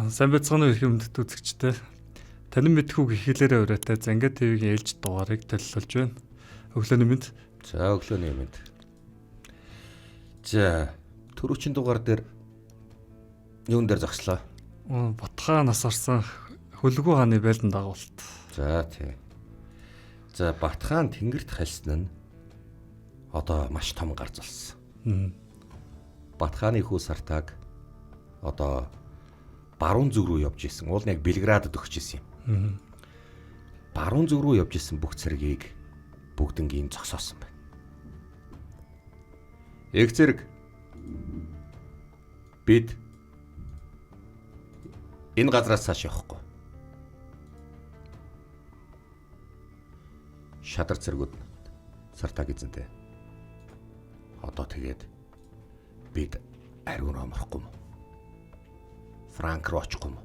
Сайн байцгаана уу их юмд үзэгчтэй. Танин мэдхүү гэхлээрээ өрөөтэй Занга ТV-ийн ээлж дугаарыг төлөвлөж байна. Өглөөний мэнд. За өглөөний мэнд. За түрүүчийн дугаар дээр юун дээр зогслоо? Батхаанаас орсон хөлгүү хааны байлдан дагуулт. За тий. За Батхан тэнгэрт хальсан нь одоо маш том гар зулсан. Батханы хүү Сартаг одоо баруун зүг рүү явж исэн. Уул нь яг Белградд өгч исэн юм. Баруун зүг рүү явж исэн бүх цэргийг бүгднгийн зогсоосон байна. Эг зэрэг бид энэ газраас цааш явахгүй. Шадар цэргүүд Сартаг эзэнтэй. Одоо тэгээд бид ариун руу амрахгүй юм. Франк руу очихгүй юм.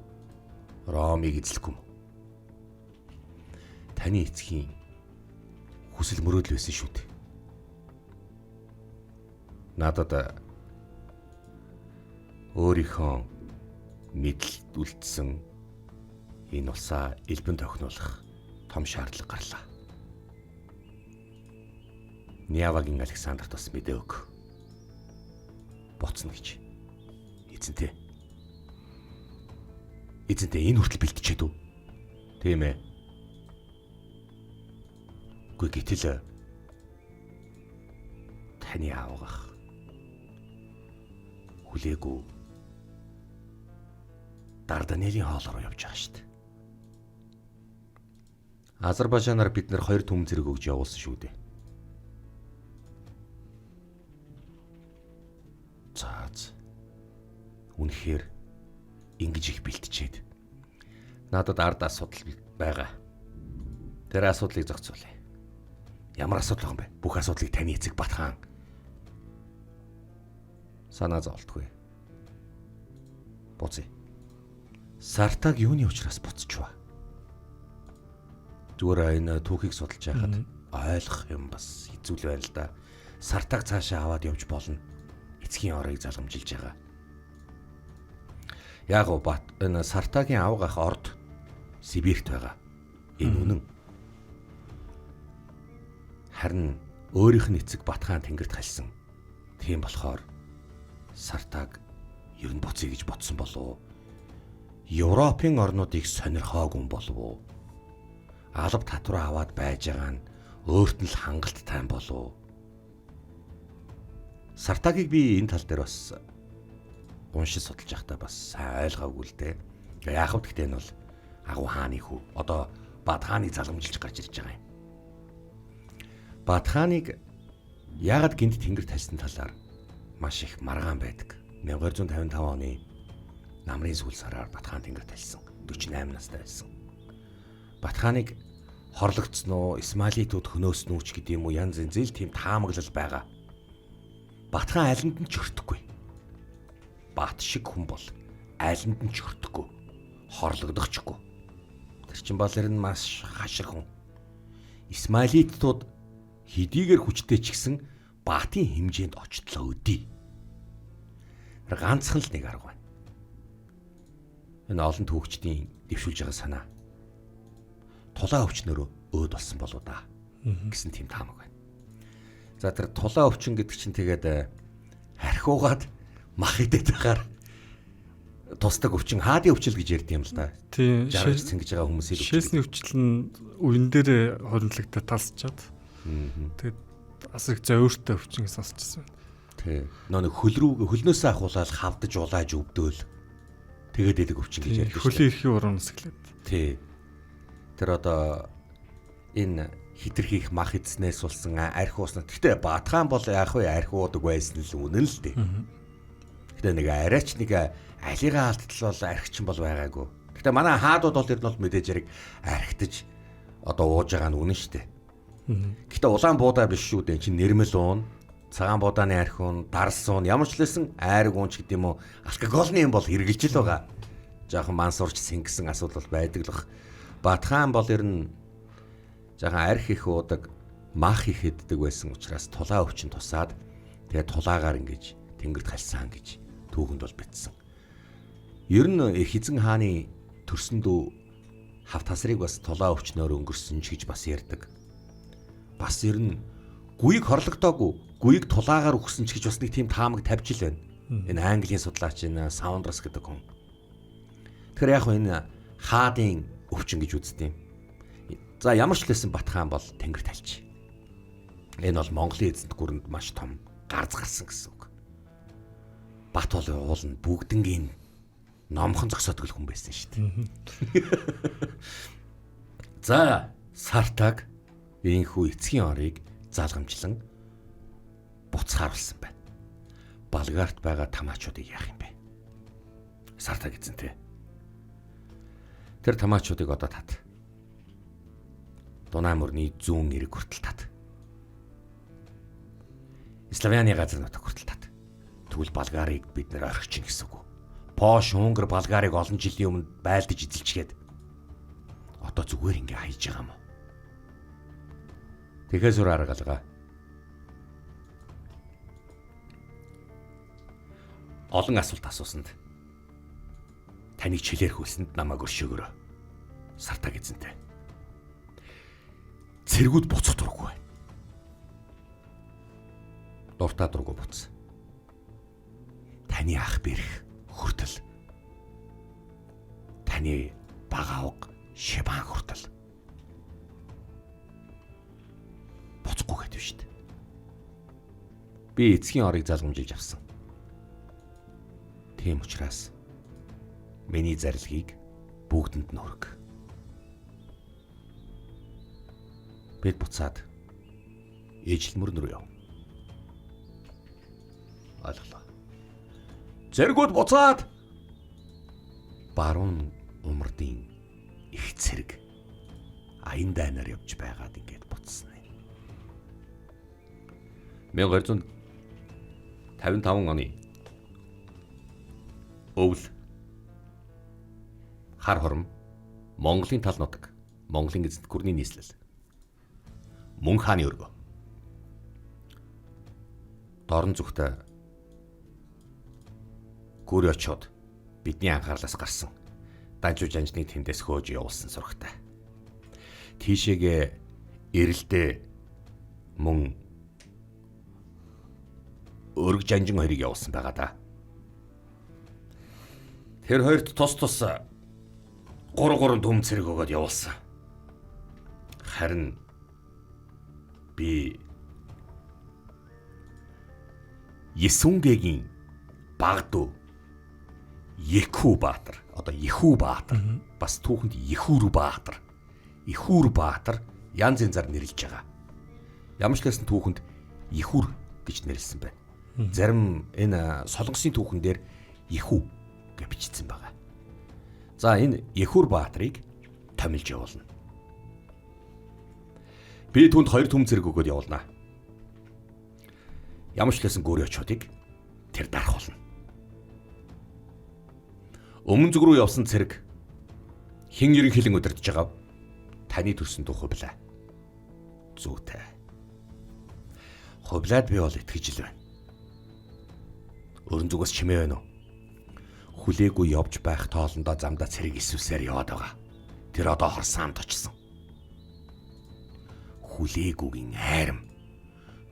Ромыг эзлэхгүй юм. Таны эцгийн хүсэл мөрөөдөл байсан шүү дээ. Надад өөрийнхөө мэдлэлд үлдсэн энэ усаа элбэн тохинуулах том шаардлага гарлаа. Нявагийн Александрт бас мэдээ өг. Боцно гэж. Эзэнтэй энэ хүртэл бэлтчихэд үү? Тийм ээ. Гүй гэтэл таны аавгах хүлээгүй Дарданеллийн хоол руу явж байгаа шүү дээ. Азербайджанаар бид нэр 2 түмэн зэрэг өгж явуулсан шүү дээ. Үнэхээр ингэж их бэлтчихэд надад ард асуудал байгаа. Тэр асуудлыг зохицуулъя. Ямар асуудал юм бэ? Бүх асуудлыг таны эцэг Батхан санаа зовлтгүй. Буцъя. Сартаг юуны учраас буцчихва? Зүгээр энэ түүхийг судалж байхад ойлгох юм бас хэцүү л байна л да. Сартаг цаашаа аваад явж болно. Эцгийн орыг залгамжилж байгаа. Яг уу энэ Сартагийн авгах орд Сибирт байгаа. Энэ үнэн. Харин өөрийнх нь эцэг Батхан тэнгэрт хальсан. Тийм болохоор Сартаг ер нь буцъя гэж бодсон болов уу? Европын орнуудыг сонирхоогүй болов уу? Алав татвар аваад байж байгаа нь өөрт нь л хангалттай болов уу? Сартагийг би энэ тал дээр бас уншиж судалж байхдаа бас сайн ойлгоогүй л дээ. Яг хав гэхдээ энэ бол агуу хааны хүү. Одоо Батханыг залгамжилж гарч ирж байгаа юм. Батханыг яагаад гинт тэнгэрт хальсан талаар маш их маргаан байдаг. 1255 оны намрын сүүл сараар Батхан тэнгэрт хальсан. 48 настай байсан. Батханыг хорлогдсон уу, Исмаилитууд хөнөөсөн үү ч гэдэм үү янз янз зэл тийм таамаглал байгаа. Батхан айланд нь ч өртөхгүй. Бат шиг хүн бол айланд нь ч өртөхгүй. Хорлогдохчгүй. Тэр чин бол ер нь маш хашир хүн. Исмаилитууд хэдийгээр хүчтэй ч гэсэн баатын хэмжээнд очтлоо өдий. Ганцхан л нэг арга байна. Энэ олон түүхчдийн дэвшүүлж байгаа санаа. Тулаа өвчнөрөө өөд болсон болоо да гэсэн тийм таамаг байна. За тэр тулаа өвчин гэдэг чинь тэгээд хархуугаад мах идэт байгаар тусдаг өвчин хаадын өвчл гэж ярьд юм л да. Тийм. Жаргаж цэнгэж байгаа хүмүүсийн өвчл. Шээсний өвчл нь үрэн дээр хоригдлогтой талсчаад. Тэгээд бас их зөөртэй өвчин сонсчихсан. Тийм. Нэг хөлнөөсөө ахуулаад хавдаж улааж өвдөөл. Тэгээд эдэг өвчин гэж ярьдаг. Хөлийн эрхийн уруунаас эхлээд. Тийм. Тэр одоо энэ хитрхийх мах эдснээс улсан архи уснаа. Гэхдээ Батхан бол яах вэ? Архи уудаг байсан л үнэн л дээ. Гэхдээ нэг арайч нэг алигаа алдтал бол архичин бол байгаагүй. Гэхдээ манай хаадууд бол ер нь бол мэдээж яриг архитаж одоо ууж байгаа нь үнэн шүү дээ. Гэхдээ улаан буудаа биш шүү дээ. Чин нэрмэл уун, цагаан буудааны архи уун, дарс уун, ямар ч лсэн айраг уун ч гэдэм үү алкоголны юм бол хэрэгжилж л байгаа. Жохон мансуурч сингсэн асуудал бол байдаг л бах. Батхан бол ер нь жоохон арх их уудаг, мах их иддэг байсан учраас тулаа өвчин тусаад тэгээд тулаагаар ингэж тэнгэрт хальсан гэж түүхэнд бол бичсэн. Ер нь их эзэн хааны төрсөндөө хавт хасрыг бас тулаа өвчнөөр өнгөрсөн ч гэж бас ярьдаг. Бас ер нь гүйг хорлогдоогүй, гүйг тулаагаар өгсөн ч гэж бас нэг тийм таамаг тавьж л байна. Энэ Английн судлаач энэ Saunders гэдэг хүн. Тэгэхээр яг энэ хаадын өвчин гэж үздэг юм. За ямар ч лсэн Бат хаан бол тэнгэр талч. Энэ бол Монголын эзэнт гүрэнд маш том гарц гарсан гэсэн үг. Бат бол уул нь бүгднгийн номхон зогсоодгол хүн байсан шүү дээ. За Сартаг энхүү эцгийн орыг залгамжлан буцхааруулсан байна. Балгарт байгаа тамаачуудыг яах юм бэ? Сартаг эзэнтэй. Тэр тамаачуудыг одоо тат. Дунай мөрний зүүн эрэг хүртэл тат. Славяны газар нутаг хүртэл тат. Тэгвэл Балгарыг бид нэр орхичин гэсэн үг. Польш, Унгар, Балгарыг олон жилийн өмнө байлдаж эзэлчихэд одоо зүгээр ингээ хайж байгаа юм уу? Тэгэхээр сүр аргалгаа. Олон асуулт асуусанд таныг чилээр хөлсөнд намайг өршөөгөрөө. Сартаг эзэнтэй. Цэргүүд буцах дурггүй. Дуртай дурггүй буц. Таны ах бэрх хүртэл. Таны бага авга Шибан хүртэл. Буцахгүй гэдэг шүү дээ. Би эцгийн орыг залгамжилж авсан. Тийм учраас миний зарилгийг бүгдэнд нь хүрг. Бид буцаад ээжлэмөр рүү яв. Ойлголоо. Зэргүүд буцаад баруун умардын их цэрэг аян дайнаар явж байгаад ингээд буцсан юм. 1255 оны өвөл хар хором Монголын тал нутаг Монголын эзэнт гүрний нийслэл Мөн хааны өргөө дорн зүгтээ гүр очоод бидний анхаарлаас гарсан данжуу жанжны тэндээс хөөж явуулсан сурагтай. Тийшээгээ эрэлдээ мөн өрг жанжин хоёрыг явуулсан байгаа да. Тэр хоёрт тус 3 төм цэрэг өгөөд явуулсан. Харин би Есүнгэгийн багдуу Екүү Баатар, одоо Ихүү Баатар, бас түүхэнд Ихүүр Баатар, Ихүүр Баатар янз янзаар нэрлэж байгаа. Ямар ч байсан түүхэнд Ихүүр гэж нэрлсэн байна. Зарим энэ солонгосын түүхэн дээр Ихүү гэж бичсэн байгаа. За энэ Ихүүр Баатарыг томилж явуулна. Би түүнд 2 төм цэрэг өгөөд явуулнаа. Ямар ч байсан гөрийн очуудыг тэр дарах болно. Өмнө зүг рүү явсан цэрэг хин ерөнхийлөн удирдах байгаа. Таны төрсөн дуу хувлаа. Зүйтэй. Хувлаад би бол итгэж л байна. Өрн зүгээс чимээ байна уу? Хүлээгүй явж байх тоолондоо замдаа цэрэг исвсээр яваад байгаа. Тэр одоо хорсаамд очсон. Хүлээгүйгийн айрам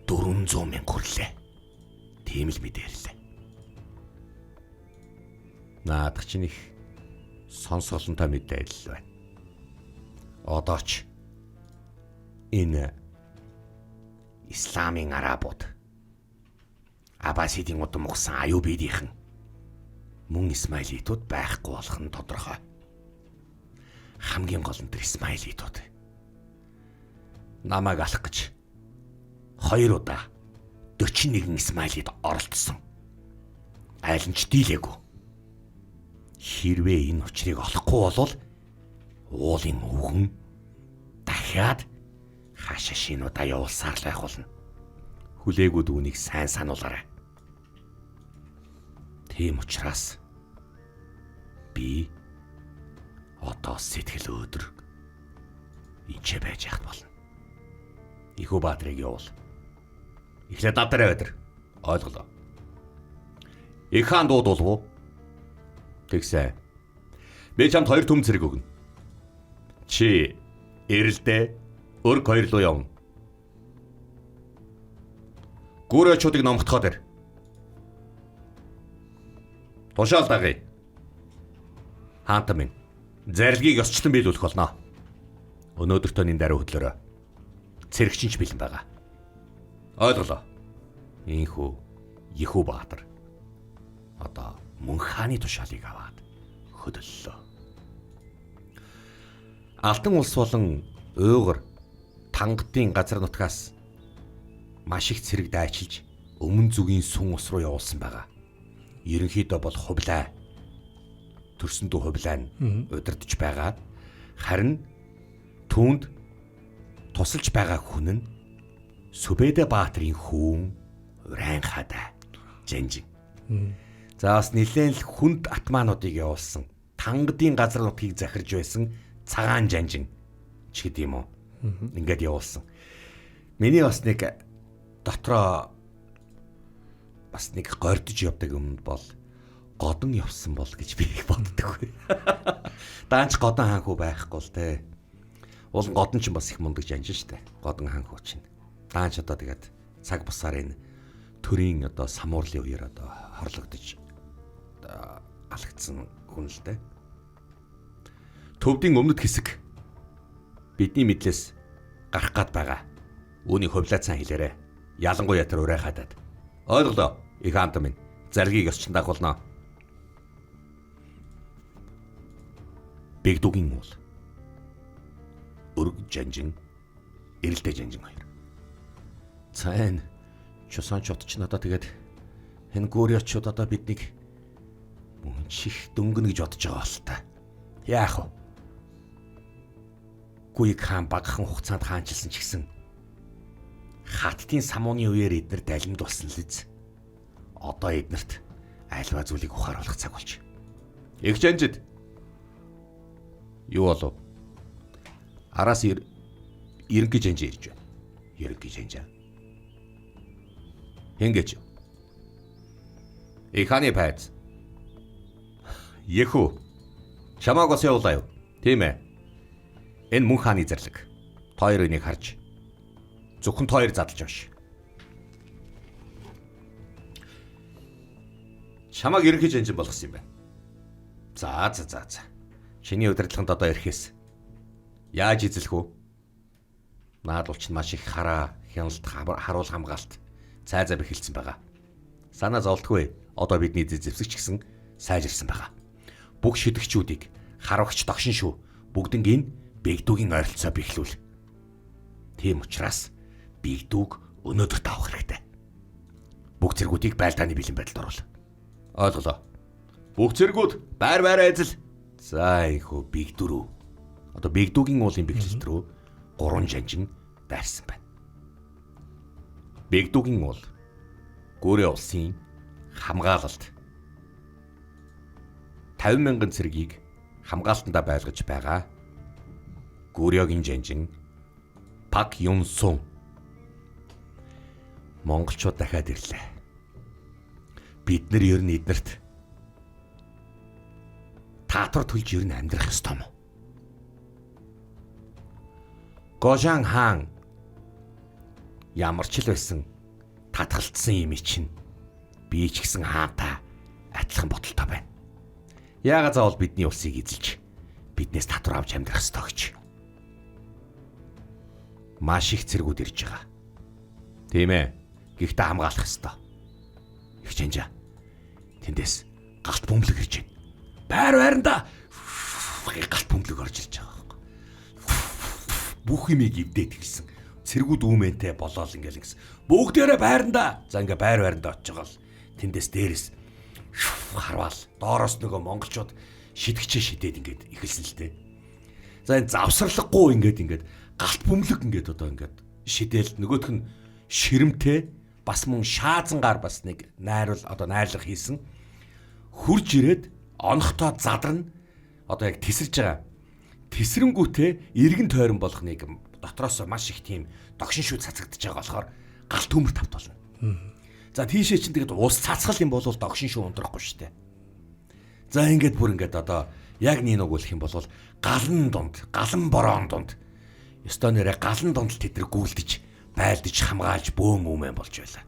400 мянга хүрлээ. Тийм л мэдээрлээ. Наадах чинь их сонсголонтой мэдээлэл байна. Одоо ч энэ Исламын арабууд Аббасидын удам ухсан Аюбидийнхэн мөн Исмаилитууд байхгүй болох нь тодорхой. Хамгийн гол нь тэр Исмаилитууд намайг алах гэж 2 удаа 41 Исмаилид оролцсон. Айл нь ч дийлээгүй. Хэрвээ энэ учрыг олохгүй болвол уулын үгэн дахиад хаашаа шинуудаа явуулсаар л байх болно. Хүлээгүүд үүнийг сайн сануулаарай. Тийм учраас би одоо сэтгэл өөдрөг инче байж яхад болно. Ихүү Баатрыг явуул. Эхлээд Давдараа өдөр ойлголоо. Их хаан дууд болов уу? Тэгсэ. Би чамд 2 төм зэрэг өгнө. Чи эрэлдээ өрг 2 руу явна. Гүрээчүүдийг номготхоод ир. Тушаал дагъя. Хаанта минь. Зарилгийг ёсчлон биелүүлэх болно. Өнөөдөртөө энэ даруй хөдлөөрөө. Цэрэгчин ч бэлэн байгаа. Ойлголоо. Ийхүү Яхүү Баатар. Одоо мөн хааны тушаалыг аваад хөдөллөө. Алтан улс болон Уйгур Тангадын газар нутгаас маш их цэрэг дайчилж өмнө зүгийн сүн ус руу явуулсан байгаа. Ерөнхийдөө бол хувлаа. Төрсөндөө хувлаа нь удирдах байгаа. Харин түүнд тусалж байгаа хүн нь Сүбэдэ Баатрийн хүүн Урайн хадаа Жанжин. За бас нэлээд л хүнд атмаануудыг явуулсан. Тангадын газар нутгийг захирж байсан Цагаан Жанжин ч гэдэм юм уу. Ингээд явуулсан. Миний бас нэг дотроо бас нэг гордож явдаг юм бол годон явсан бол гэж би боддог. Даанч годон хаан хүү байхгүй л те. Уул годон ч бас их мундаг жанжин штэ. Годон хаан хүү чинь. Даанч одоо тэгээд цаг бусаар энэ төрийн одоо самуурлын үеэр одоо хорлогдож алагдсан хүн л те. Төвдийн өмнөд хэсэг бидний мэдлээс гарах гад байгаа. Үүнийг хувлаа цаан хэлээрэ. Ялангуяа тэр урай хадаад. Ойлголоо. Их хаанта минь. Зарилгийг ёсчин дагуулнаа. Бэгдүгийн уул. Өрг Жанжин, эрэлдээ Жанжин хоёр. Цайн чусаанчууд ч надад тэгээд энэ гүрээчүүд одоо биднийг мөн чих дөнгөнө гэж бодож байгаа л та. Яах вэ? Гүйг хаан багахан хугацаанд хаанчилсан ч гэсэн хаттын самууны үеэр эднэр далимд болсон л биз. Одоо эднэрт альва зүйлийг ухааруулах цаг болж. Их Жанжид. Юу болов? Араас ерөнхий Жанжин ирж байна. Ерөнхий Жанжин. Хингэж. Иханы пайц. Яхүү. Чамааг бас явуулаа юу? Тийм ээ. Энэ мөн хааны зарлаг. Хоёр энийг харж зөвхөн хоёр задлж авш. Чамааг ерөнхий Жанжин болгосон юм байна. За. Чиний удирдлаганд одоо ирэхээс яаж эзлэх вэ? Наадвал чинь маш их хараа, хяналт, харуул хамгаалт цайзаа бэхэлсэн байгаа. Санаа зовлтгүй. Одоо бидний зэвсэгч гисэн сайжирсан байгаа. Бүх шидэгчүүдийг харуулгач догшин шүү. Бүгднийг Бэгдүүгийн ойролцоо бэхлүүл. Тийм учраас Бэгдүүг өнөөдөр тавах хэрэгтэй. Бүх зэргүүдийг байлдааны бэлэн байдалд оруул. Ойлголоо. Бүх зэргүүд байраа эзэл. За ийхүү Бэгдүү рүү. Одоо Бэгдүүгийн уулын бэхлэлт рүү 3 Жанжин дайрсан байна. Бэгдүүгийн уул Гүрээ улсын хамгаалалт 50,000 цэргийг хамгаалтандаа байлгаж байгаа. Гүрээгийн Жанжин Пак Юнсун монголчууд дахиад ирлээ. Бид нар ер нь эднэрт таатар төлж ер нь амьдрах ёстой юм. Гожан хаан ямар ч л байсан татгалцсан юм чинь би ч гэсэн хаантаа адилхан бодолтой байна. Яагаад заавал бидний улсыг эзэлж биднээс татвар авч амьдрах ёстой гэж. Маш их цэргүүд ирж байгаа. Тийм ээ. Гэхдээ хамгаалах ёстой. Их Жанжин. Тэндээс галт бөмбөлөг ирж байна. Байранда галт бөмбөлөг орж ирж байгаа байхгүй. Бүх юмыг эвдээд хэлсэн. Цэргүүд үүмэнтэй болоол ингээл гэсэн. Бүгдээрээ байранда. За ингээ байранда очиж байгаа л тэндээс дээрээс харвал доороос нөгөө монголчууд шидэгчээ шидээд ингээд ихэлсэн л дээ. За энэ завсралгахгүй ингээд галт бөмбөлөг ингээд одоо ингээд шидээл нөгөөх нь ширэмтэй бас мөн шаазангаар бас нэг найрлага хийсэн. Хурж ирээд онохдоо задарна. Одоо яг тесэрж байгаа. Тесрэнгүүтээ эргэн тойрон болох нэг дотроос маш их тийм догшин шүүд цацагдж байгаа болохоор галт төмөр тавт болно. За тийшээ чинь тэгээд ус цацгал юм бол догшин шүү ундрахгүй шүү дээ. За ингээд бүр ингээд одоо яг нэг үг хэлэх юм бол галан дунд, галан бороон дунд ёстой нэрэ галан дунд л тэдэр гүйлдэж, байлдаж хамгаалж бөөн үмэн болж байлаа.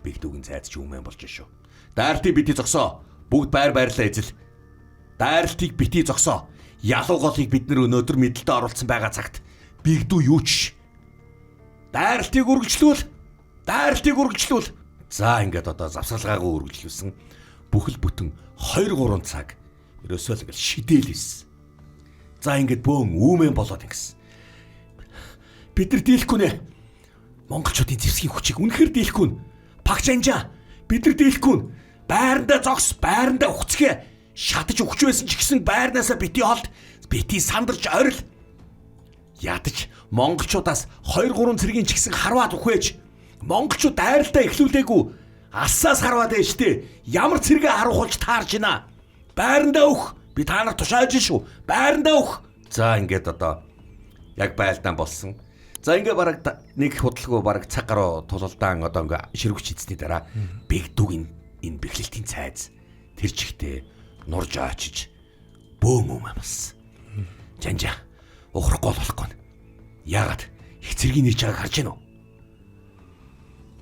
Бигдүүгийн цайд ч үмэн болж шүү. Дайралтыг бити зогсоо. Бүгд байрлаа эзэл. Дайралтыг бити зогсоо. Ялуу голыг бид нар өнөөдөр мэдлэлтэд оруулсан байгаа цагт бигдүү юу ч дайралтыг үргэлжлүүл. За ингээд одоо завсгалгаагаа үргэлжлүүлсэн бүхэл бүтэн 2-3 цаг ерөөсөө л ингээд шидээлсэн. За ингээд бөөн үүмэн болоод ингэсэн. Бид нар дийлэхгүй нэ. Монголчуудын зэвсгийн хүчийг үнэхээр дийлэхгүй нэ. Багч анжаа. Бид нар дийлэхгүй нэ. Байрандаа зогс, байрандаа ухцгээ. Шатаж өгч байсан ч гэсэн байрнаасаа бити холд, бити сандарч орил. Ядаж монголчуудаас 2-3 цэргийн ч гэсэн харваад үхвэж. Монголчууд дайралтаа эхлүүлээгүй. Алсаас харваад ээжтэй. Ямар цэргээ харуулж таарж байна. Байрандаа өөх. Би та нарт тушааж шүү. Байрандаа өөх. За ингээд одоо яг байлдаан болсон. За ингээ бараг нэг худалгүй бараг цаг гаруй тулалдаан одоо ингээ ширвгч эзний дараа бигдүүгийн энэ бэхлэлтийн цайз тэр чигтээ нурж очиж бөөм бас. Жанжа ухрахгүй болохгүй. Яагаад их цэргийн нэрж байгааг харж байна уу?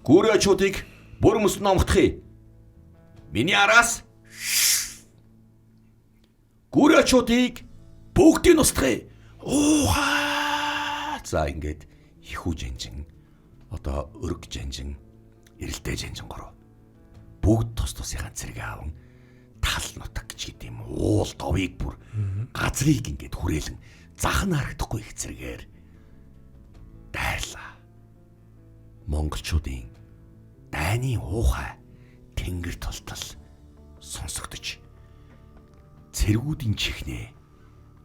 Гүрээчүүдийг бүр мөс номдохъя. Миний араас гүрээчүүдийг бүгдийг устгая. Ууха. За ингээд ихүү жанжин одоо өрг жанжин эрэлдээ жанжин гороо бүгд тус тусынхаа цэрэг аавн тал нутаг гэж гэдэг юм уул довыг бүр газрыг ингээд хүрээлэн захна харагдахгүй их цэрэгээр дайрлаа. Монголчуудын дайны уухай тэнгэр толтол сонсогдож цэргүүдийн чихнээ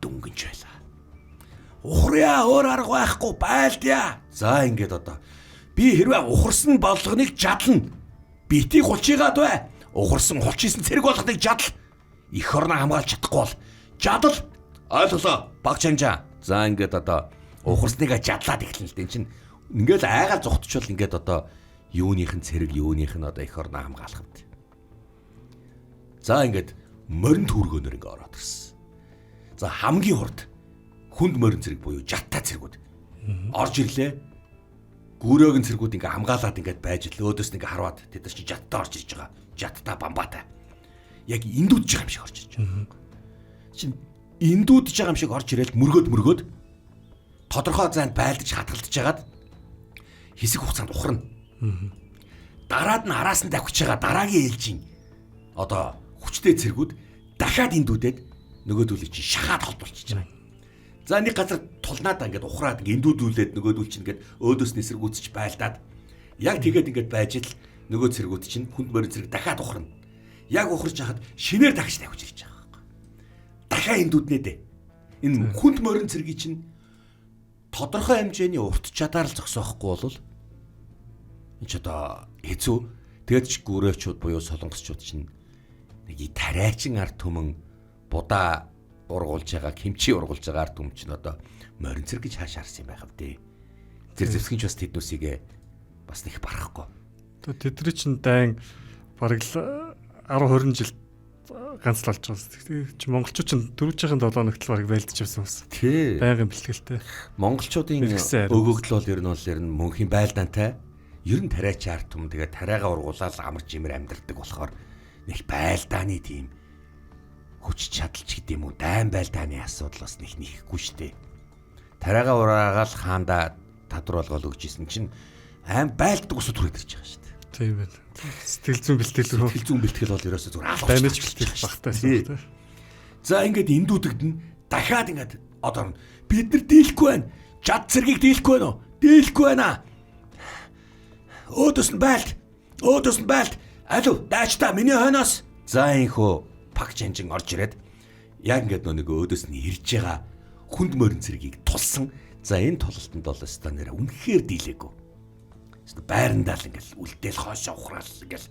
дүнгэнж байлаа. Ухраа өөр арга байхгүй байлдъя. За ингээд одоо би хэрвээ ухарсан болгоныг жадлна. Бити хулчигаад бай. Ухарсан хулчижсэн цэрэг болгоныг жадал. Эх орноо хамгаалж чадахгүй бол жадал. Ойлголоо. Багч анжаа. За ингээд одоо ухарсныг жадлаад эхэлнэ л дээ чинь. Ингээд айгаал зүхтчвал ингээд одоо юуныхын цэрэг юуных нь одоо эх орноо хамгаалах юм. За ингээд морин түүргөөнөр ингээд ороод ирсэн. За хамгийн хурд хүнд морин цэрэг буюу жатта цэргүүд орж ирлээ. Гүрөөгийн цэргүүд ингээ хамгаалаад ингээд байж л өөдөөс ингээ харваад тэд нар чи жаттаа орж ирж байгаа. Жатта бамбаатай. Яг эндүүдж байгаа юм шиг орж ирж байгаа. Чин эндүүдж байгаа юм шиг орж ирээл мөргөөд тодорхой зайд байлдаж хатгалдаж жагаад хэсэг хугацаанд ухарна. Дараад нь араас нь давхиж байгаа дараагийн ээлжийн одоо хүчтэй цэргүүд дахиад эндүүдэд нөгөөдүүлийг чи шахаад холболчихж байгаа. За нэг газар тулнаадаа ингээд ухраад эндүүдүүлээд нөгөөдүүл чинь ингээд өөдөөс нисэргүүцэж байлдаад яг тэгээд ингээд байж л нөгөө цэргүүд чинь хүнд морин цэрэг дахиад ухарна. Яг ухарч хахад шинээр дахиж тавьж ирж байгаа байхгүй. Дахиад эндүүднээ дээ. Энэ хүнд морин цэргийн чинь тодорхой хэмжээний урт чадаар л зогсоохгүй бол энэ ч одоо хэцүү. Тэгээд ч гүрээчүүд буюу солонгосчууд чинь нэг тариачин ард түмэн будаа ургуулж байгаа, хэмчээ ургуулж байгаа ард түмэн чинь одоо морин цэрэг гэж хааш харсан юм байх вэ? Тэр зэвсгэн ч бас тэднүүсийг бас нэг барахгүй. Тэдний чинь дайн бараг л 10-20 жил ганц л болж байгаа. Чи монголчууд чинь дөрвжийн 7 хоногт л бараг байлдаж явсан хүмүүс. Тий. Байнгын бэлтгэлтэй. Монголчуудын өгөгдөл бол ер нь мөнхийн байлдаантай. Ер нь тариач ард түмэн тэгээд тариагаа ургуулаад амарч имэр амьдардаг болохоор нэг байлдааны тийм хүч чадалч гэдэг юм уу дайн байлдааны асуудал бас нэхгүй штэ. Тариагаа ураагаал хаанда таdur болгоол өгчээсэн чинь аим байлддаг усуд түрээд ирж байгаа штэ. Тийм байна. Сэтгэл зүйн бэлтгэл бол ерөөсөө зүгээр алах. Дайнаж бэлтгэл багтайсан. За ингээд эндүүдэгдэн дахиад ингээд одоо бид нар дийлэхгүй байна. Жад цэргийг дийлэхгүй байна уу? Дийлэхгүй байна. Өөдөөс нь байлт. Алуу даачта миний хойноос. За инхөө пагч анжин орж ирээд яг ингээд нэг өөдөөс нь ирж байгаа хүнд морин цэргийг тулсан. За энэ тулалтанд бол өстой нэрэ үнэхээр дийлээгүй. Байрандаа л ингээл үлдээл хоошоо ухраал ингээл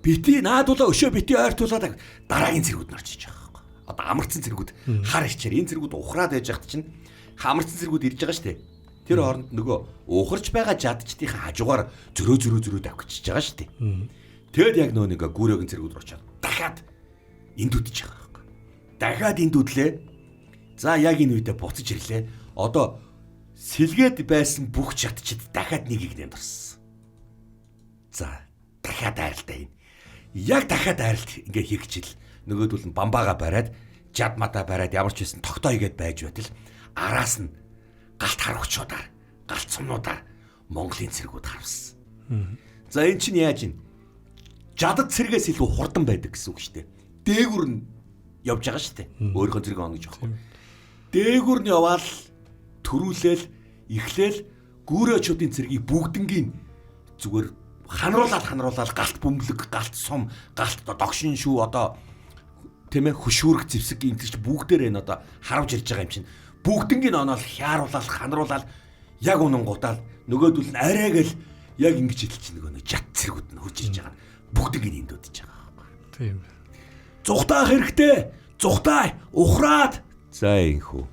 бити наадуулаа өшөө бити ойртуулаад дараагийн цэргүүд нь орж иж байгаа байхгүй. Одоо амарцсан цэргүүд хар ичээр энэ цэргүүд ухраад байж хат чинь хамарцсан цэргүүд ирж байгаа штэ. Тэр хооронд нөгөө ухарч байгаа жадчдын хажуугаар зөрөө давхичиж байгаа штэ. Тэгэд яг нөгөө нэг гүрөөгийн цэргүүд орчоод дахиад эндүдэж байгаа байхгүй. Дахиад эндүдлээ. За яг энэ үедээ буцаж ирлээ. Одоо сэлгээд байсан бүх чадчид дахиад нэгийг нэмд орсон. За дахиад айралтай энэ. Яг дахиад айралт ингээ хийх чил нөгөөдөл нь бамбаага бариад жад мата бариад ямар ч байсан тогтоо игээд байж байтал араас нь галт харагчудаар галт сумнуудаар Монголын цэргүүд харвсан. За эн чинь яаж ийн? Жадад цэргээс илүү хурдан байдаг гэсэн үг шүү дээ. Дээгүр нь явж байгаа шүү дээ. Өөрийнхөө цэрэг оно гэж аахгүй. Дээгүр нь яваал төрүүлээл эхлээл гүүрээчүүдийн цэргийг бүгднгийн зүгээр ханруулаад галт бөмбөлөг, галт сум, галт догшин шүү одоо тийм ээ хөшүүрэг зэвсэг ингэж бүгдээр энэ одоо харавж ирж байгаа юм чинь бүгднгийн оноол хяаруулаад ханруулаад яг унангуудаад нөгөөдөл нь арайгээл яг ингэж хэлж нэг жат цэргүүд нь хурж ирж байгаа. Бүгднийг эндүүдэж байгаа байхгүй. Тийм. Зүхтаах хэрэгтэй. Зүхтай ухраад. За инхүү.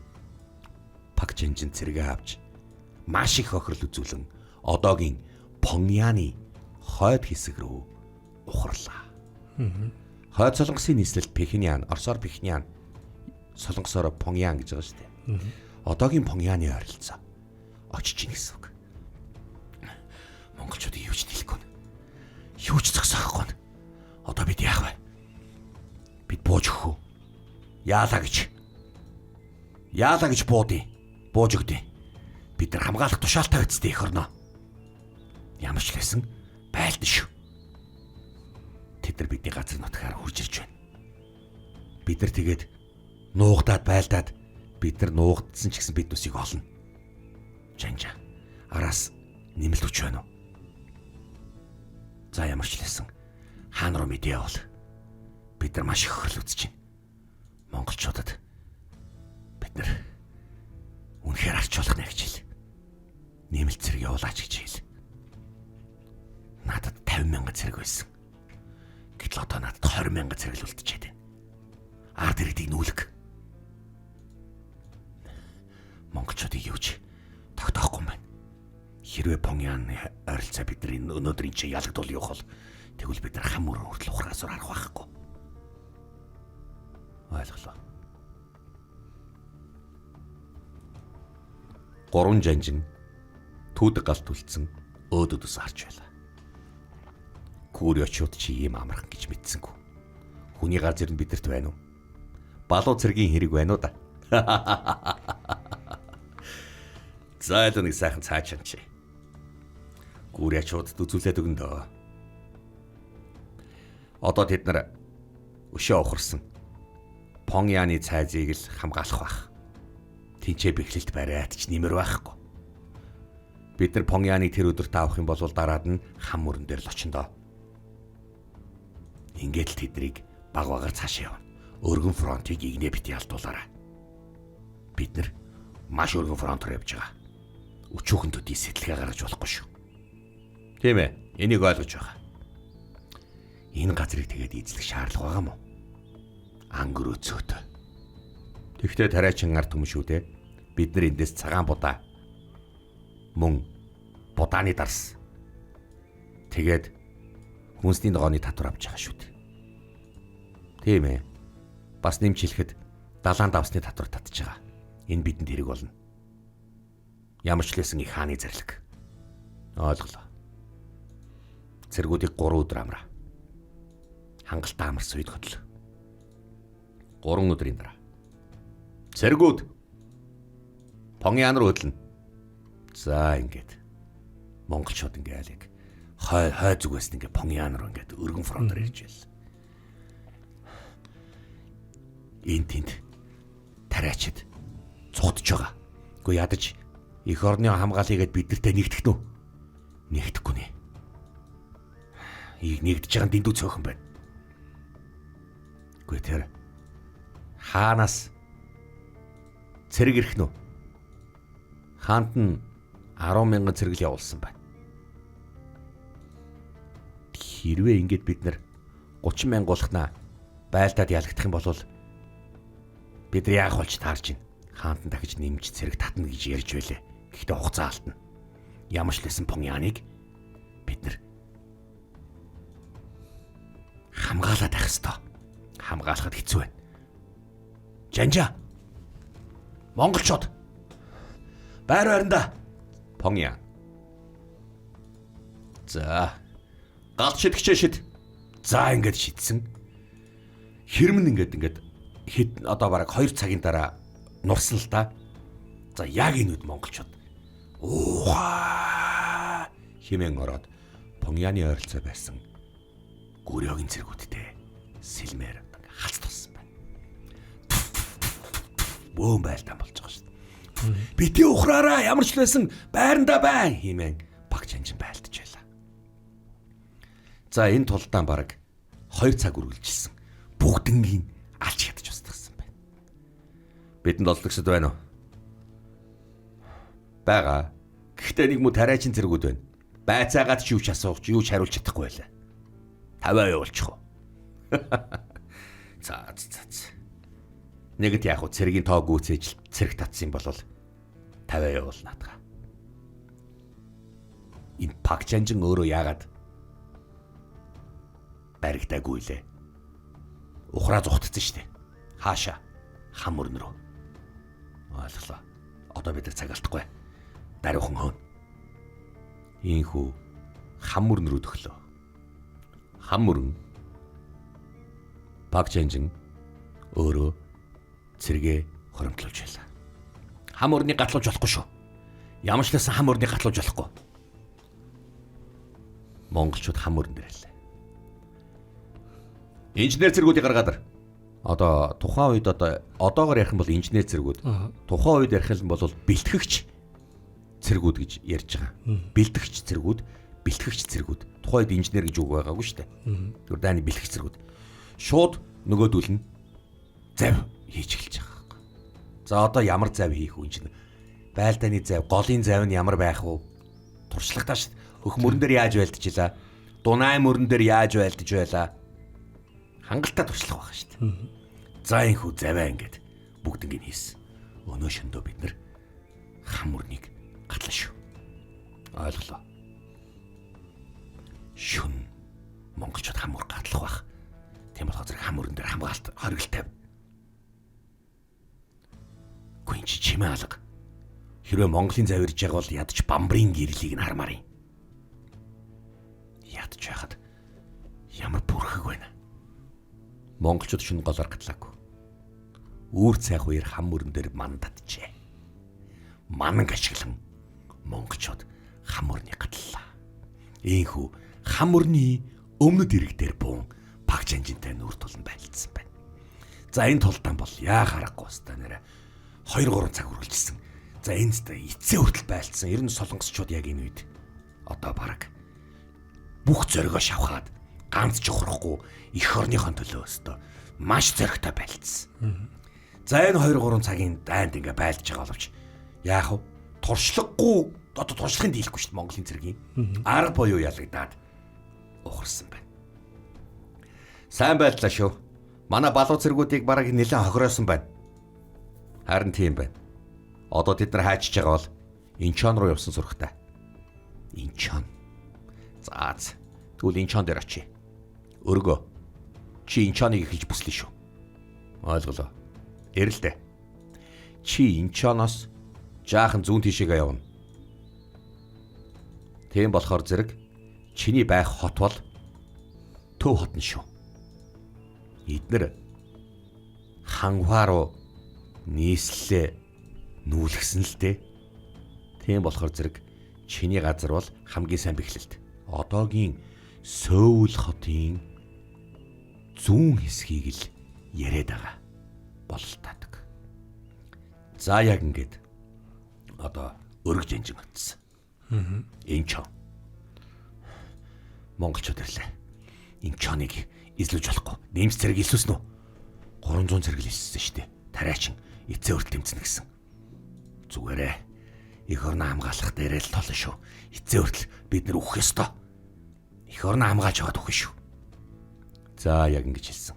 Пак Чинжин цэргээ авч маш их хохирол үзүүлэн одоогийн Поньяны хойд хэсэг рүү ухарлаа. Хойд солонгосын нийслэлд Пхеньян, Оросоор Пхеньян, солонгосоор Поньян гэж байгаа шүү дээ. Одоогийн Поньяны ойролцоо очиж ийн гэсэн үг. Монголчуудын юу ч хэлэхгүй нь. Юу ч зогсоохгүй нь. Одоо бид яах вэ? Бид бууж өгөх үү? Яалаа гэж буудъя. Бууж өгдөө. Бид нар хамгаалах тушаалтай байцтай их орно. Ямар ч лсэн байлдан шүү. Тэд нар бидний газар нутгаар хурж ирж байна. Бид нар тэгээд нуугдаад байлдаад бид нар нуугдсан ч гэсэн бид нүсийг олно. Жанжа. Араас нэмэлт хүч байна уу? За ямар ч лсэн хаан руу мэдээ бол бид нар маш их хөрл үзэж байна. Монголчуудад бид нар үнэхээр арчуулах нэ гэж хэл. Нэмэлт зэрэг явуулаач гэж хэл. Надад 50,000 зэрэг байсан. Гэтэл одоо надад 20,000 зэрэг л үлдчихэд байна. Ард иргэдийг нүүлэг. Монголчуудыг юуч тогтоохгүй юм байна. Хэрвээ Поньяны ойролцоо бидний өнөөдрийн чи ялагдуул явах бол тэгвэл бид нар хам мөрөн хүртэл ухраасаар харах байхгүй. Ойлголоо. 3 жанжин түүдэг галт үлдсэн өөдөдөөс харж байлаа. Гүүр очиуд чи ийм амархан гэж мэдсэнгүй. Хүний газар нь бидэрт байна уу? Балуу цэргийн хэрэг байна уу да? За л нэг сайхан цаачaan чи. Гүүр очиудад үзүүлээд өгнө дөө. Одоо тэд нар өшөө ухарсан Поньяны цайзыг л хамгаалах байх. Тинчээ бэхлэлт бариад ч нэмэр байхгүй. Бид нар Поньяныг тэр өдөрт авах юм бол дараад нь хам мөрөн дээр л очин доо. Ингээд л тэднийг баг багаар цаашаа явна. Өргөн фронтыг игнэ бити алдуулаарай. Бид нар маш өргөн фронтоор явж байгаа. Өчүүхэн төдий сэтгэлгээ гаргаж болохгүй шүү. Тийм ээ, энийг ойлгож байгаа. Энэ газрыг тэгээд эзлэх шаардлага байгаа мó? Ангөр өцөөтэй. Тэгтээ тариачин ард түмэн шүү дээ. Бид нар эндээс цагаан будаа мөн будааны дарс. Тэгээд хүнсний ногооны татвар авч байгаа шүү дээ. Тийм ээ. Бас нэмж хэлэхэд далаан давсны татвар татж байгаа. Энэ бидэнд хэрэг болно. Ямар ч лсэн их хааны зарлиг. Ойлголоо. Цэргүүдийг 3 өдөр амраа. Хангалттай амарсан үед хөдлөө. 3 өдрийн дараа. Цэргүүд Поньян руу хөдлөнө. За ингээд монголчууд ингээл яг хой зүгээс ингээд Поньян руу ингээд өргөн фронтоор ирж байл. Энд тэнд тариачид цугтж байгаа. Гэхдээ ядаж эх орны хамгаалыгээд бидэртэй нэгдэх нү? Нэгдэхгүй нэ. Нэгдэж байгаа дэндүү цөөхөн байна. Гэхдээ тэр хаанаас цэрэг ирэх нү? Хаант нь 10,000 цэрэг явуулсан байна. Хэрвээ ингэж бид нэр 30,000 болгохнаа байлдаад ялагдах юм бол бид нар яах болж таарж байна. Хаант нь дахиж нэмж цэрэг татна гэж ярьж байлээ. Гэхдээ хугацаа алдна. Ямар ч лсэн Поньяныг бид нар хамгаалаад байх ёстой. Хамгаалахад хэцүү байна. Жанжа. Монголчууд. Байр байранда. Понья. За. Галт шидэгчээ шид. За ингэж шидсэн. Хэрмэн ингээд хэд одоо бараг 2 цагийн дараа нурсан л да. За яг энэ үед монголчууд ууха хэмээн ороод Поньяны ойролцоо байсан Гүрёгийн цэргүүдтэй сэлмээр хац туссан байна. Бөөм байлдаан болж байгаа шүү дээ. Бити ухраараа ямар ч байсан байранда бай хэмээн багч анжин байлдаж байлаа. За энэ тулдаан бараг 2 цаг үргэлжилсэн. Бүгднийг алж ядаж устгасан байна. Бидэнд олдогсод байна уу? Бага. Гэхдээ нэг муу тариачин зэргүүд байна. Байцаагаад ч юу ч асуух, юу ч хариулж чадахгүй байлаа. Таваа явуулчих уу? За. Нэгт яг уу цэргийн тоо гүйцээж цэрэг татсан юм бол таваа явуулна адга. Энэ Пакчанжин өөрөө яагаад баригдаагүй лээ? Ухраа зүхтцэн штэ. Хаашаа? Хам мөрөн рүү. Ойлголоо. Одоо бид цаг алдахгүй. Даруухан хөөн. Ийхүү хам мөрөн рүү төглөө. Хам мөрөн Пакчанжин өөрөө цэргээ хоромтлуулж байлаа. Хам мөрний гатлуулж болохгүй шүү. Ямар ч лсэн хам мөрний гатлуулж болохгүй. Монголчууд хам мөрөн дээр байлаа. Инженер зэргүүдийг гаргаад ир. Одоо тухайн үед одоогоор ярих юм бол инженер зэргүүд. Тухайн үед ярих юм бол бэлтгэгч цэргүүд гэж ярьж байгаа. Бэлтгэгч цэргүүд, бэлтгэгч цэргүүд. Тухайн үед инженер гэж үг байгаагүй шүү дээ. Түр дааны бэлтгэгч цэргүүд. Шууд нөгөөдүүл нь зав хийж эхэлж байгаа. За одоо ямар зав хийх үү инженер? Байлдааны зав, голын зав нь ямар байх вэ? Туршлагатаа шүү. Хөх мөрөн дээр яаж байлдчихлаа? Дунай мөрөн дээр яаж байлдаж байлаа? Хангалттай туршлага байгаа шүү дээ. За энхүү заваа ингээд бүгднийг хийсэн. Өнөө шөндөө бид нар хам мөрнийг гатлаа шүү. Ойлголоо. Шүн монголчууд хам мөр гатлах байх. Тийм болохоор зэрэг хам мөрөн дээр хамгаалт хоригл тавь. Гүнч чимээ алга. Хэрвээ Монголын зав ирж байгаа бол ядч бамбрын гэрлийг нь хармаар юм. Ядч яхад ямар бүрхэг байна. Монголчууд шүн голоор гатлаагүй. Үүр цайх үер хам мөрөн дээр ман татжээ. Мананг ашиглан монголчууд хам мөрний гатлаа. Ийхүү хам мөрний өмнөд ирэг дээр буун Пакчанжинтай нүүр тулан байлцсан байна. За энэ тулдаан бол яа харахгүй баста нэрэ 2-3 цаг үргэлжилсэн. За энэ зэ эцээ хүртэл байлцсан. Ер нь солонгосчууд яг энэ үед одоо бараг бүх зоригоо шавхаад ганц ч ухрахгүй эх орныхон төлөө өстөө маш зоригтой байлцсан. За энэ 2-3 цагийн дайнд ингээ байлж байгаа боловч яах вэ? Туршлагагүй одоо туршлагын дийлэхгүй шүү дээ Монголын цэргийн. Арга буюу ялагдаад ухарсан байна. Сайн байлаа шүү. Манай балуу цэргүүдийг бараг нэлээд хохироосон байна. Харин тийм байна. Одоо тэд нар хайчиж байгаа бол Инчон руу явсан сурагтай. Инчон. Заац. Тэгвэл Инчон дээр очие. Өргөө. Чи Инчоныг эхэлж бүслээ шүү. Ойлголоо. Эрэлдэ. Чи Инчоноос жаахан зүүн тишээгээ явна. Тийм болохоор зэрэг чиний байх хот бол Төв хотно шүү. Эднэр ханхуа руу нийслэлээ нүүлгсэн л дээ. Тийм болохоор зэрэг чиний газар бол хамгийн сайн бэхлэлт. Одоогийн Сөүл хотын зүүн хэсгийг л яриад байгаа бололтаадаг. За яг ингээд одоо өргөж энжин утсан. Инчон. Монголчууд ирлээ. Инчоныг эзлэж болохгүй. Нэмс зэрэг илсүүлсэн үү? 300 зэрэг илссэн шүү дээ. Тариачин эцээ өрт тэмцэнэ гэсэн. Зүгээрээ эх орно хамгаалах дээрээ л толно шүү. Эцээ өртөл бид нар үхэх ёстой. Эх орно хамгаалж аваад үхэх шүү. За яг ингэж хэлсэн.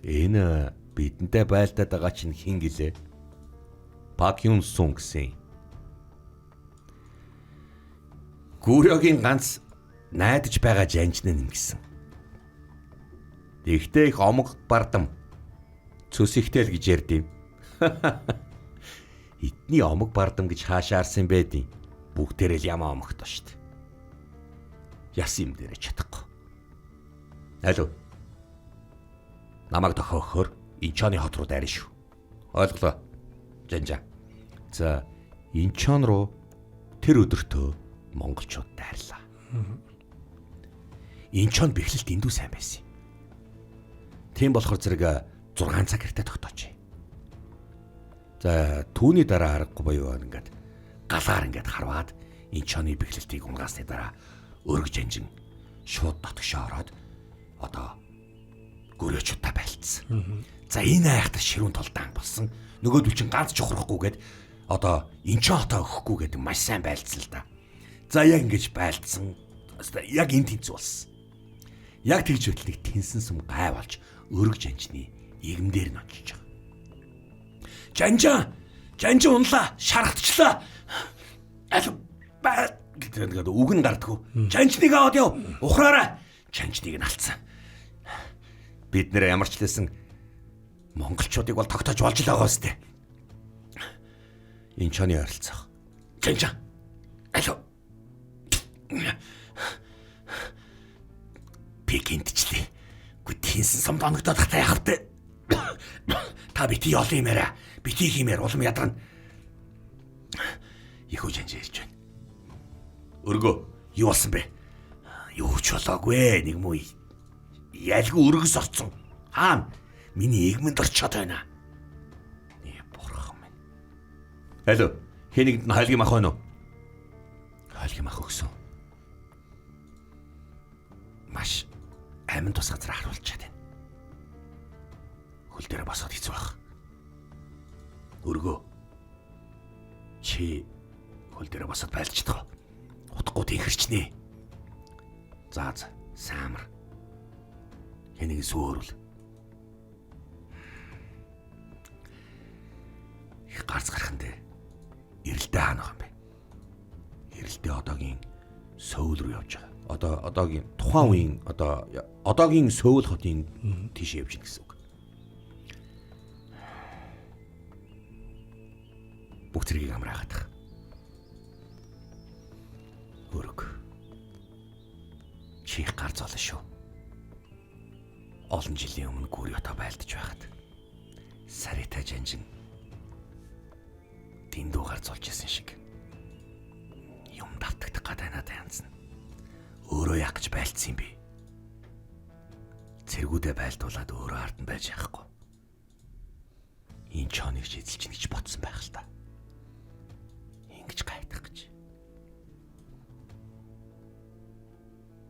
Энэ бидэнтэй байлдаад байгаа чинь хин гэлээ? Пак Юн Сун гэсэн. Гүрёгийн ганц найдаж байгаа жанжны нэм гэсэн. Тэгтээ их омог бардам цөс ихтэл гэж ярьдیں۔ Эдний омог бардам гэж хаашаарсан байдیں۔ Бүгдээрээ л ямаа омогтой шүү дээ. Яс юм дээрээ чадахгүй. Алуу. Намайг тохиохоор Инчоны хот руу дайрна шүү. Ойлголоо. Жанжаа. За, Инчон руу тэр өдөртөө монголчууд дайрлаа. Инчон бэхлэлт эндүү сайн байсан юм. Тийм болохоор зэрэг 6 цаг хэртэ тогтоож. За, түүний дараа аргагүй боيو ингээд галаар ингээд харваад Инчоны бэхлэлтийг унгаасны дараа өргөж анжин шууд дотгошоо ороод одоо гөрөөчудаа байлцсан. За энэ айхтар ширүүн толдаан болсон. Нөгөөдөл чин ганц чухрахгүйгээд одоо Инчон хотоо өгөхгүй гэдэг маш сайн байлцсан л да. За яг ингэж байлцсан. Яг энэ тэнцүү болсон. Яг тэгж байтал нэг тэнсэн сум гай болж өргөж анжны игэмдэр нь очиж байгаа. Жанжаа унлаа, шархтчлаа. Аль гэдэг үг нь гардггүй. Жанжныг аваад яв. Ухраарай. Жанжныг нь алдсан. Бид нэр ямар ч лсэн монголчуудыг бол тогтоож болж л байгаа сте. Инчоны ойролцоох. Жанжаа. Алуу. Пекинтчлээ. Гү тэнсэн сум доногдоод хата яах вэ? Та бити ял юмараа. Бити химээр улам ядарна. Ихүү жанжаа ирж байна. Өргөө, юу болсон бэ? Юу ч болоогүй. Нэг муу ялгүй өргөс орцсон. Хаана? Миний игмэнд орчоод байна. Бурхан минь. Алуу, хэнийгэнд нь хайлгийн мах байна уу? Хайлгийн мах өгсөн. Маш амин тус газар харуулчаад байна. Хөл дээр босоод хэцүү байх. Өргөө. Чи хөл дээр босоод байлцдаг. Утгагүй тэнхэрчнэ. За саамар. Хэнийг сүөрүүл. Их гарц гарахандэ эрэлдээ хаана юм бэ? Эрэлдээ одоогийн Сөүл рүү явж байгаа. Одоогийн тухайн үеийн одоогийн Сөүл хотын тийш явж гин гэсэн үг. Бүх зэргийг амраагаад. Өрг. Чих гар золно шүү. Олон жилийн өмнө Гүрьёто байлдаж байхад Сарита жанжин дэндүү гар золж исэн шиг юм давтагдах гадаа надад янзна. Өөрөө яах гэж байлцсан юм бэ? Цэргүүдээ байлдуулаад өөрөө ард нь байж яахгүй. Энэ чоныг эзэлж нэгж ботсон байх л та. Ингэж гайдах гэж.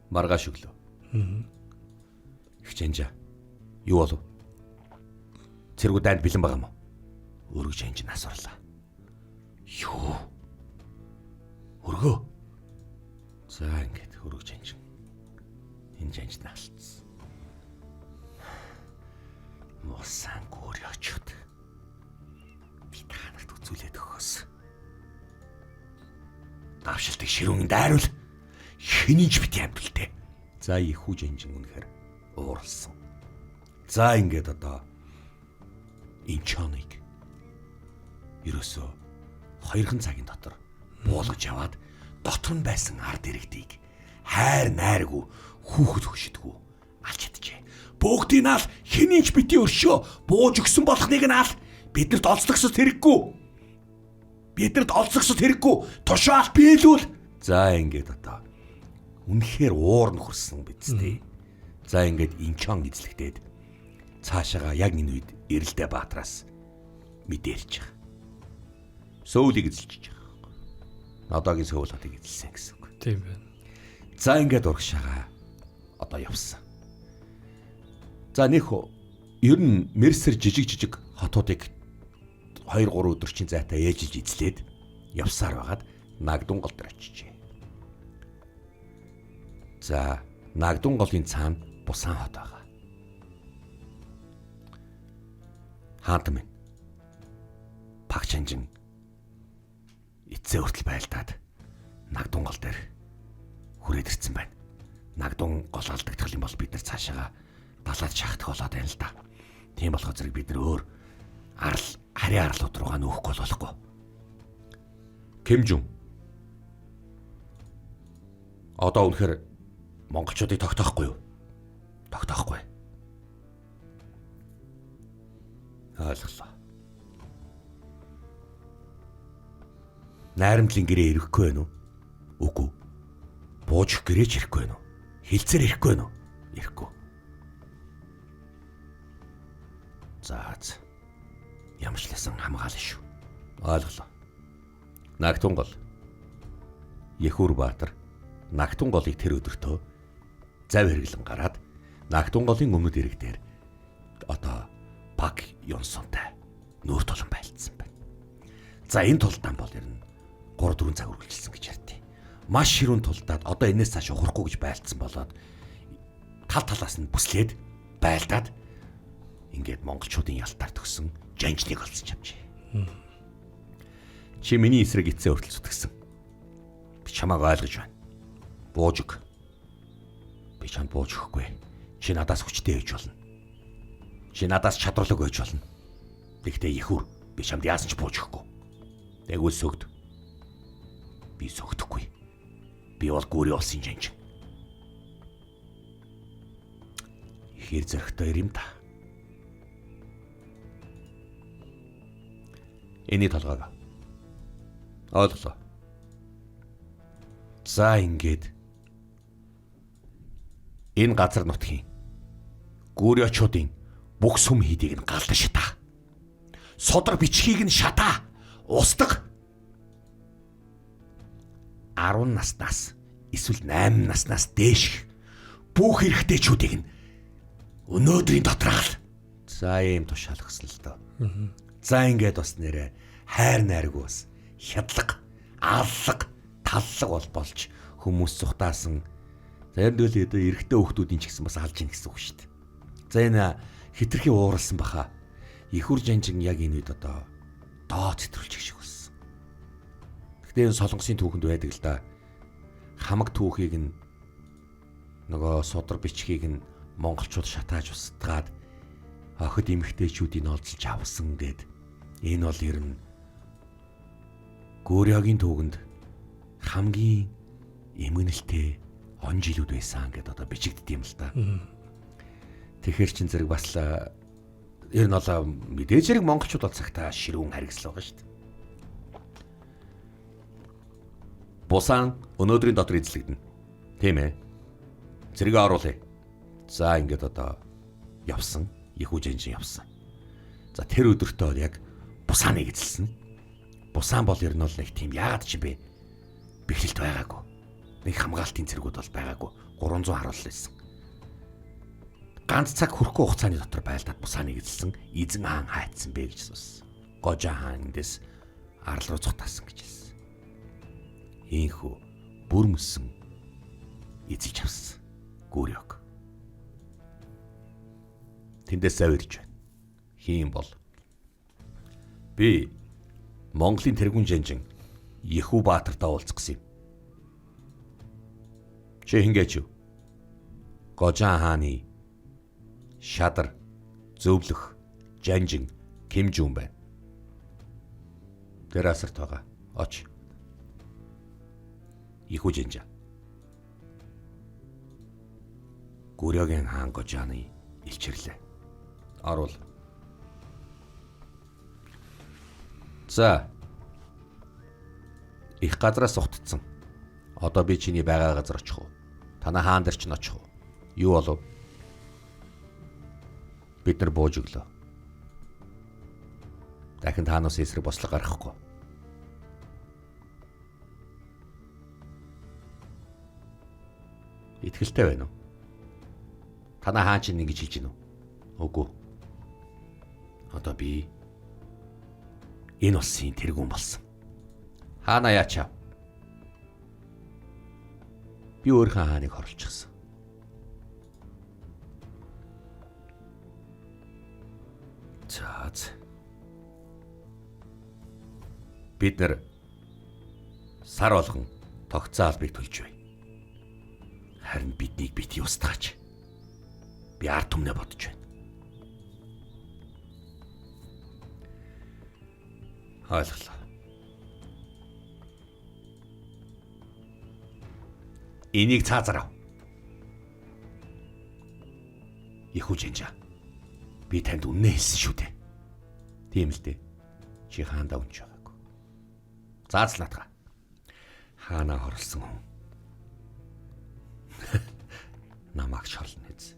Маргааш өглөө. Хичэнжа. Юу болов? Цэргүүд дайнд бэлэн байгаа юм уу? Өргөж хэнж насварлаа. Юу? Өргөө. За ингэж өргөж хэнж. Энэ хэнж наалцсан. Мосан Гүрьёчуд. Би танарт үзүүлээд өгөөс. Давшилтыг ширүүн дайруул. Хинийч бит амтэлтэй. За ихүү жанжин үнэхээр ууралсан. За ингээд одоо Инчоныг ерөөсөө 2 цагийн дотор буулгаж яваад дотор нь байсан ард иргэдийг хайр найргүй хүүхэд хөшөдгүү алж чаджээ. Бүгдийг нь аль хинийч бити өршөө бууж өгсөн болохныг нь аль биднэрт олцлогсод хэрэггүй. Биднэрт олцлогсод хэрэггүй. Тушаалт биелүүл. За ингээд одоо үнэхээр уур нь хөрсөн бидтэй. За ингээд Инчон эзлэгдээд цаашаага яг энэ үед Эрэлдээ Баатараас мэдээлж байгаа. Сөүлийг эзэлж байгаа. Одоогийн Сөүл хотыг эзэлсэн гэсэн үг. Тийм байна. За ингээд урагшаага одоо явсан. За нөх ер нь Мерсер жижиг хотуудыг 2-3 өдөрчийн зайтай ээжилж эзлээд явсаар байгаад Нагдун гол дээр очижээ. За Нагдун голын цаана Бусан хот байгаа. Хаант минь Пагчанжин эцээ хүртэл байлдаад Нагдун гол дээр хүрээд ирсэн байна. Нагдун гол алдагдах юм бол бид нар цаашаага далаад шахах болоод байна л да. Тийм болохоор зэрэг бид нар өөр харийн арлууд руугаа нүүхгүй болохгүй. Кимжүн. Одоо үнэхээр монголчуудыг тогтоохгүй юу? Тогтоохгүй. Ойлголоо. Найрамдлын гэрээ ирэхгүй байна уу? Үгүй. Бууж гэрээч ирэхгүй байна уу? Хилцээр ирэхгүй байна уу? Ирэхгүй. Заац. Ямарчласан хамгаална шүү. Ойлголоо. Нагтунгол. Яхүр Баатар Нагтунголыг тэр өдөртөө зав хэрэглэн гараад Нагтунголын өмнөд ирэг дээр одоо Пак Йонсонтай нүүр тулан байлцсан байна. За энэ тулдаан бол ер нь 3-4 цаг үргэлжилсэн гэж ярьдیں۔ Маш ширүүн тулдаад одоо энэс цааш ухрахгүй гэж байлцсан болоод тал талаас нь бүслээд байлдаад ингээд монголчуудын ялтаар төгсөн жанжныг олсон чамжээ. Чи миний эсрэг эцээ хүртэл зүтгэсэн. Би чамайг ойлгож байна. Буужиг. Би чамд бууж өгөхгүй. Чи надаас хүчтэй байж болно. Чи надаас чадварлаг байж болно. Тэгтээ ихүр би чамд яасан ч бууж өгөхгүй. Тэгвэл сөгд. Би сөгдөхгүй. Би бол гүрээ улсын жанжин. Ихэр зөрөгтэй юм та. Эний толгойг ойлголоо. За ингээд энэ газар нутгийн гүрээчүүдийн бүх сүм хийдийг нь галдан шатаа. Содог бичгийг нь шатаа. Устдаг. 10 наснаас эсвэл 8 наснаас дээш бүх эрэгтэйчүүдийг нь өнөөдрийн доторх. За ийм тушаал өгсөн л доо. За ингээд бас нэрэ хайр найраг бас хядлаг, ааллаг, таллаг бол болж хүмүүс цухтаасан. За энэ дэл эрэгтэй хүүхдүүдийн ч гэсэн бас алж ийн гэсэн үг шүү дээ. За энэ хитрхи ууралсан баха. Ихүр жанжин яг энэ үед одоо доо цэтрүүлчих шиг болсон. Гэхдээ энэ солонгосын түүхэнд байдаг л да. Хамаг түүхийг нь нөгөө содрог бичгийг нь монголчууд шатааж устгаад охид эмэгтэйчүүдийн олзолж авсан гэд. Энэ бол ер нь Гүрээгийн түүхэнд хамгийн эмгэнэлтэй он жилүүд байсан гэдээ одоо бичигддэв юм л да. Тэгэхэр чин зэрэг бас ер нь бол мэдээж хэрэг монголчууд бол цагтаа ширүүн харгислал байгаа шүү дээ. Бусан өнөөдрийн дотор эзлэгдэнэ. Тийм ээ. Зэрэг оруулъя. За ингээд одоо явсан. Ихүү жанжин явсан. За тэр өдөртөө яг Бусаныг эзэлсэн. Бусан бол ер нь бол нэг тийм яагаад ч юм бэ? Бэхлэлт байгаагүй. Нэг хамгаалтын зэргүүд бол байгаагүй. 300 харуулл байсан. Ганц цаг хүрэхгүй хугацааны дотор байлдаад Бусаныг эзэлсэн. Эзэн хаан хайцсан бэ гэж асуусан. Гожа хаан эндээс арал руу цухтаасан гэж хэлсэн. Ийхүү бүр мөсөн эзэж авсан. Гүрэг. Тэндээс авирж байна. Хийм бол би Монголын тэргүүн жанжин Яхүү Баатартай уулзсан юм. Чи хингээч юу? Гожаан хааны шадар зөвлөх жанжин Кимжүн байна. Тэр асарт байгаа. Оч. Яхүү жанжа. Гүрээгийн хаан Гожааны илчирлээ. Орвол. За. Их газраас ухтцсан. Одоо би чиний байгаа газар очих уу? Танай хаан дээр ч н очих уу? Юу болов? Бид нар бууж өглөө. Дахин таанаас эсрэг бослог гаргахгүй. Итгэлтэй байна уу? Танай хаан чинь ингэж хэлж гинүү? Үгүй. Одоо би энэ улсын тэргүүн болсон. Хаана яачаа? Би өөрийнхөө хааныг хорлчихсан. Цаац. Бид нар сар болгон тогтцоо албыг төлж бай. Харин биднийг бити устгаач. Би ард түмнээ бодож байна. Ойлголоо. Энийг цаазарав. Их үжинжа. Би танд үннээ хэлсэн шүү дээ. Тийм л дээ. Чи хаандаа үнж байгаагүй. Заацлаатга. Хаанаа хорлсон хүн. Намайг шолно хэз.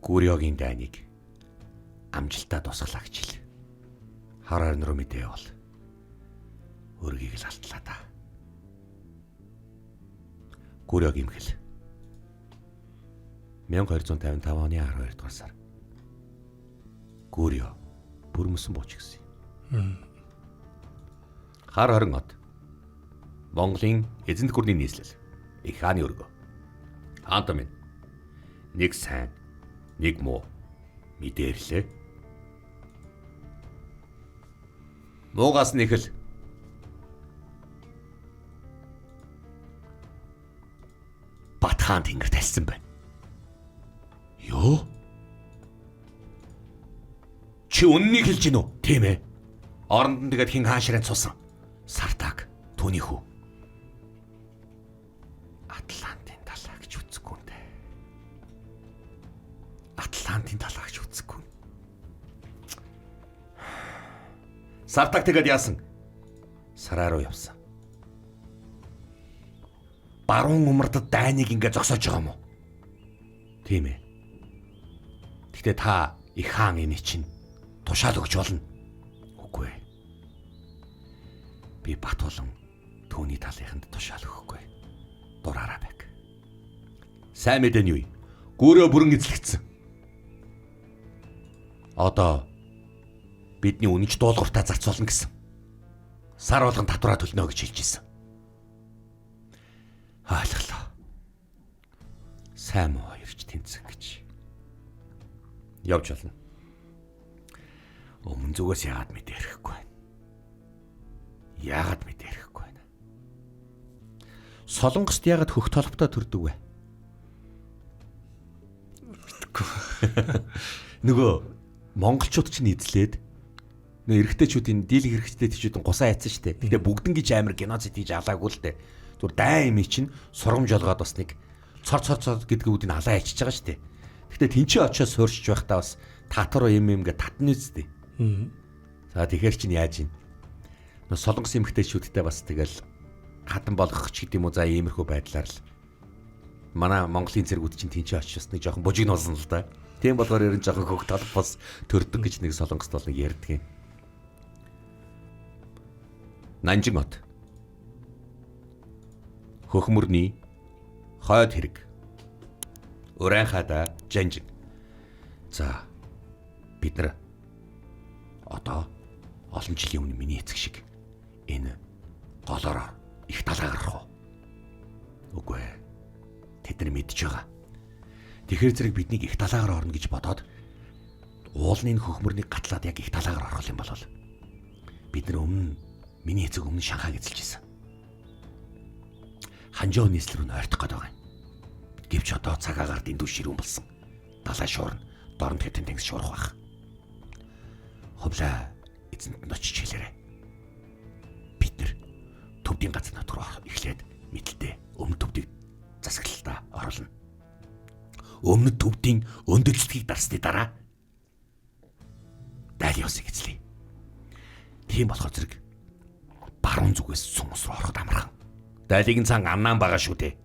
Гүрёгийн дайныг амжилтаа тусглаа гэж хэл. Хараар нөрөө мэдээ бол. Өргийг л алтлаа та. Гүрёг имхэл. 1255 оны 12 дугаар сар. Гүрё бүрмөсөн бууч гисэн. Хар хорин од. Монголын эзэнт гүрний нийслэл. Их хааны өргөө. Хаанта минь. Нэг сайн, нэг муу мэдээрлээ. Муугаас нь ихэл. Батхан тэнгэр талсан байна. Йоо? Чи үннийг хэлж гинөө? Тийм ээ. Оронд нь тэгээд хин хаан ширээн цуусан. Сартаг түүний хүү. Атлантын талаа гэж үзэхгүй юм дээ. Атлантын талаа гэж үзэхгүй. Сартаг тэгээд яасан? Сараа руу явсан. Баруун умардад дайныг ингээ зогсоож байгаа юм уу? Тийм ээ. Гэхдээ та их хаан энэ чинь тушаал өгч болно. Үгүй. Би бат болон түүний талынханд тушаал өгөхгүй. Дураараа байг. Сайн мэдэн юу? Гүрөө бүрэн эзлэгдсэн. Одоо бидний үнэнч дуулууртаа зарцуулна гэсэн. Сар болгон татвараа төлнө гэж хэлж ирсэн. Ойлголоо. Сайн муу хоёрч тэнцэн гэж. Явж болно. Өмнө зүгээс яагаад мэдээрэхгүй байна? Яагаад мэдээрэхгүй байна? Солонгост яагаад хөх толботой төрдөг вэ? Нөгөө монголчууд чинь эзлээд нөгөө эрэгтэйчүүдийн дийлэн эрэгтэйчүүдийн гусаа хайцсан шүү дээ. Гэтэ бүгдэн гэж амар геноцид хийж алаагүй л дээ. Зүр дай юм чинь сурамж олгоод бас нэг цор гэдгүүдийг алаа ячиж байгаа шүү дээ. Гэтэ тэнцээ очиод суурьж байхдаа бас татвар юм гэ татна үстэй. За тэгэхээр чинь яаж юм? Нөө солонгос эмэгтэйчүүдтэй бас тэгэл хатан болгох ч гэдэм үү, за иймэрхүү байдлаар л манай Монголын зэргүүд чинь тэнцээ очиж нэг жоохон бужиг нуулсан л да. Тийм болохоор ерөн жоохон хөх толб бас төрдөг гэж нэг солонгост бол нэг ярьдаг юм. Нанжин хот. Хөхмөрний хойд хэрэг. Уран хада жанжин. За бид нар одоо олон жилийн өмнө миний эцэг шиг энэ голоор их талаа гарах уу? Үгүй. Тэд нар мэдж байгаа. Тэгэхэр зэрэг биднийг их талаагаар орно гэж бодоод уулын хөхмөрний гатлаад яг их талаагаар орох юм бол бид нар өмнө миний эцэг өмнө Шанхайг эзэлж ирсэн. Ханжоо нийслэл рүү ойртох гээд байгаа юм. Гэвч одоо цагаагаар дэндүү ширүүн болсон. Далай шуурна, дорнод хэтэн тэнгис шуурах байх. Хувлаа эзэнт нь очиж хэлээрэй. Бид нар төвдийн газар нот руу эхлээд мэдлээ өмнө төвдийг засаглалтаа оруулна. Өмнөд төвдийн өндөлцөлтгийг дарсны дараа Далиосыг эзлэе. Тийм болохоор зэрэг баруун зүгээс сумс руу ороход амархан. Далигийн цан Аннаам байгаа шүү дээ.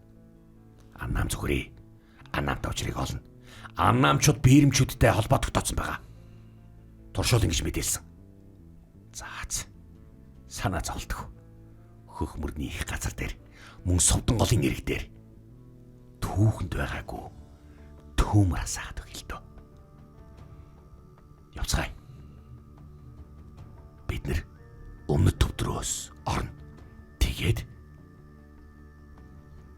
Аннаам зүгээрээ. Аннаам тавчрыг олно. Аннаамчууд биерэмчүүдтэй холбоо тогтооцсон байгаа. Туршуул ингэж мэдээлсэн. Заац. Санаа зовлтго. Хөхмөрний их газар дээр мөн Совдон голын ирэг дээр түүхэнд байгаагүй түүмэр асаад өгөл дөө. Явцгаая. Бид нэр өмнөд төвдрөөс орно. Тэгээд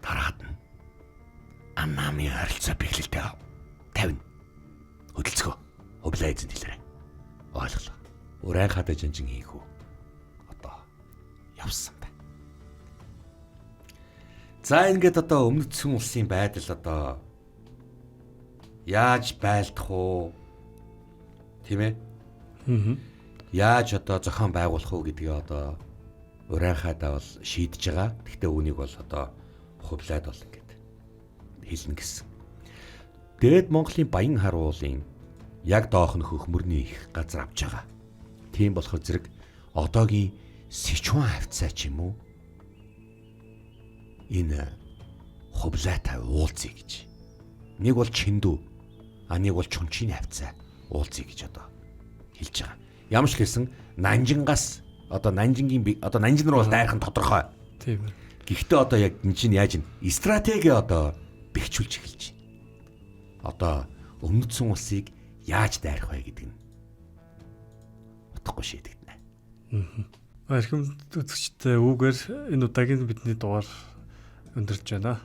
дараад нь Аннаамын харилцаа бэхлэлтэй тавина. Хөдөлцгөө. Хувлаа эзэн хэлээрэй. Ойлголоо. Уран хадаа жанжин хийх үү? Одоо явсан байна. За ингээд одоо өмнөдсөн улсын байдал одоо Яаж байлдах уу? Тийм ээ? Аа. Яаж одоо зохион байгуулах уу гэдгийг одоо урайхадаа бол шийдэж байгаа. Гэхдээ үүнийг бол одоо хувлаад бол ингээд хэлнэ гэсэн. Дээд Монголын Баян харуу уулын яг доох нь хөхмөрний их газар авч байгаа. Тийм болохоор зэрэг одоогийн Сичуан хавцаа ч юм уу энэ хувлаатай уулзъя гэж. Нэг бол Чиндүү, нэг бол Чунчины хавцаа уулзъя гэж одоо хэлж байгаа. Ямар ч гэсэн Нанжингаас одоо Нанжингийн одоо Нанжин руу бол дайрах нь тодорхой. Тийм ээ. Гэхдээ одоо яг энэ чинь яаж ин стратеги одоо бэхжүүлж эхэлж байна. Одоо өмнөдсөн улсыг яаж дайрах вэ гэдэг нь утгагүй шийдэгдэнэ. Эрхэм үзэгчтэй үүгээр энэ удаагийн бидний дугаар өндөрлж байна.